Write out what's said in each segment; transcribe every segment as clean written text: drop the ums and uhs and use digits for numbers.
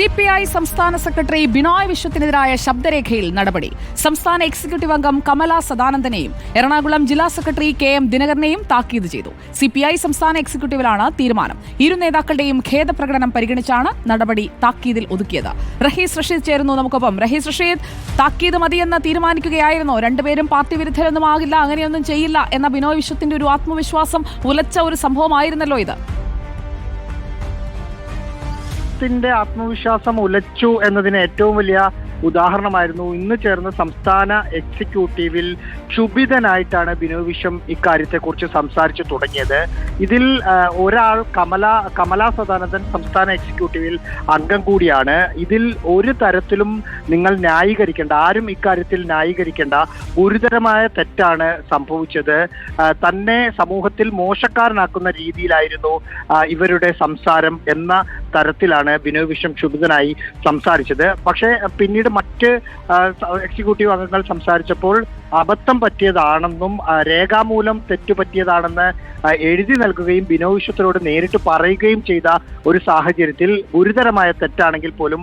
CPI സംസ്ഥാന secretary Binoy വിശ്വത്തിനെതിരായ ശബ്ദരേഖയിൽ നടപടി. സംസ്ഥാന എക്സിക്യൂട്ടീവ് അംഗം കമല സദാനന്ദനെയും എറണാകുളം ജില്ലാ സെക്രട്ടറി KM ദിനകരനെയും താക്കീത് ചെയ്തു. CPI സംസ്ഥാന എക്സിക്യൂട്ടീവിലാണ് തീരുമാനം. ഇരു നേതാക്കളുടെയും ഖേദപ്രകടനം പരിഗണിച്ചാണ് നടപടി താക്കീതിൽ ഒതുക്കിയത്. റഹീസ് റഷീദ് ചേരുന്നു നമുക്കൊപ്പം. റഹീസ് റഷീദ്, താക്കീത് മതിയെന്ന് തീരുമാനിക്കുകയായിരുന്നോ? രണ്ടുപേരും പാർട്ടി വിരുദ്ധരൊന്നും ആകില്ല, അങ്ങനെയൊന്നും ചെയ്യില്ല എന്ന ബിനോയ് വിശ്വത്തിന്റെ ഒരു ആത്മവിശ്വാസം ഉലച്ച ഒരു സംഭവമായിരുന്നല്ലോ ഇത്. ആത്മവിശ്വാസം ഉലച്ചു എന്നതിന് ഏറ്റവും വലിയ ഉദാഹരണമായിരുന്നു ഇന്ന് ചേർന്ന സംസ്ഥാന എക്സിക്യൂട്ടീവിൽ ക്ഷുഭിതനായിട്ടാണ് ബിനോയ് വിശ്വം ഇക്കാര്യത്തെക്കുറിച്ച് സംസാരിച്ചു തുടങ്ങിയത്. ഇതിൽ ഒരാൾ കമല സദാനന്ദൻ സംസ്ഥാന എക്സിക്യൂട്ടീവിൽ അംഗം കൂടിയാണ്. ഇതിൽ ഒരു തരത്തിലും നിങ്ങൾ ന്യായീകരിക്കേണ്ട, ആരും ഇക്കാര്യത്തിൽ ന്യായീകരിക്കേണ്ട, ഗുരുതരമായ തെറ്റാണ് സംഭവിച്ചത്. തന്നെ സമൂഹത്തിൽ മോശക്കാരനാക്കുന്ന രീതിയിലായിരുന്നു ഇവരുടെ സംസാരം എന്ന തരത്തിലാണ് ബിനോയ് വിശ്വം ക്ഷുഭിതനായി സംസാരിച്ചത്. പക്ഷേ പിന്നീട് മറ്റ് എക്സിക്യൂട്ടീവ് അംഗങ്ങൾ സംസാരിച്ചപ്പോൾ അബദ്ധം പറ്റിയതാണെന്നും രേഖാമൂലം തെറ്റുപറ്റിയതാണെന്ന് എഴുതി നൽകുകയും ബിനോയ് വിശ്വത്തിനോട് നേരിട്ട് പറയുകയും ചെയ്ത ഒരു സാഹചര്യത്തിൽ ഗുരുതരമായ തെറ്റാണെങ്കിൽ പോലും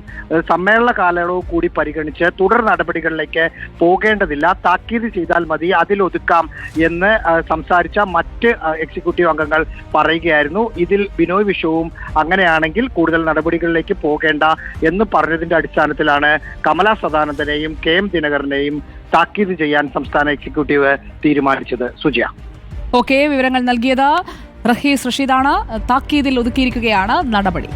സമ്മേളന കാലയളവ് കൂടി പരിഗണിച്ച് തുടർ നടപടികളിലേക്ക് പോകേണ്ടതില്ല, താക്കീത് ചെയ്താൽ മതി, അതിലൊതുക്കാം എന്ന് സംസാരിച്ച മറ്റ് എക്സിക്യൂട്ടീവ് അംഗങ്ങൾ പറയുകയായിരുന്നു. ഇതിൽ ബിനോയ് വിശ്വവും അങ്ങനെയാണെങ്കിൽ കൂടുതൽ നടപടികളിലേക്ക് പോകേണ്ട എന്ന് പറഞ്ഞതിന്റെ അടിസ്ഥാനത്തിലാണ് കമല സദാനന്ദനെയും KM ദിനകരനെയും താക്കീത് ചെയ്യാൻ സംസ്ഥാന എക്സിക്യൂട്ടീവ് തീരുമാനിച്ചത്. സുജയ. വിവരങ്ങൾ നൽകിയത് റഹീസ് റഷീദാണ്. താക്കീതിൽ ഒതുക്കിയിരിക്കുകയാണ് നടപടി.